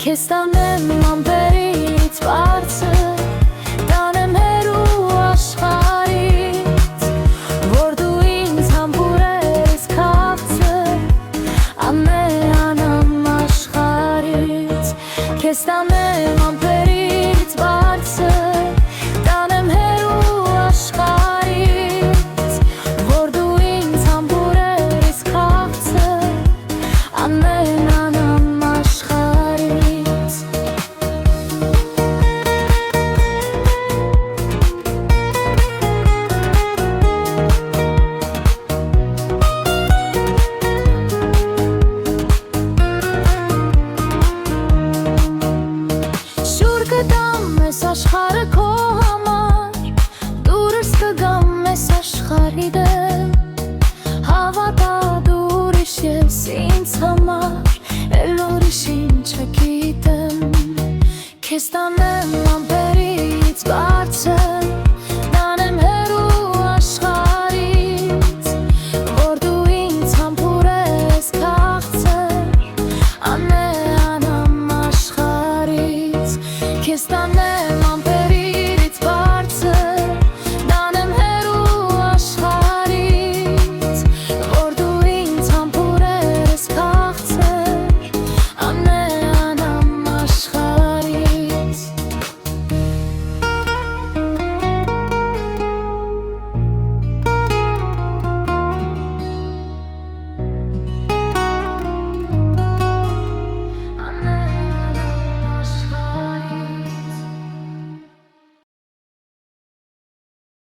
Քեզ տանեմ ամպերից բարձր, տանեմ հեռու աշխարհից, որ դու ինձ համբուրես քաղցր, անանամ աշխարհից։ Քեզ տանեմ ամպերից բարձր, տանեմ հեռու աշխարհից, որ դու ինձ համբուրես քաղցր, անանամ աշխարհից։ Շուր կտամ ես աշխարհը քո համար, դուրս կգամ ես աշխարհի դեմ, հավատա դու ուրիշ ես ինձ համար, էլ ուրիշ ինչ չգիտեմ։ Քեզ տանեմ ամպերից բարձր,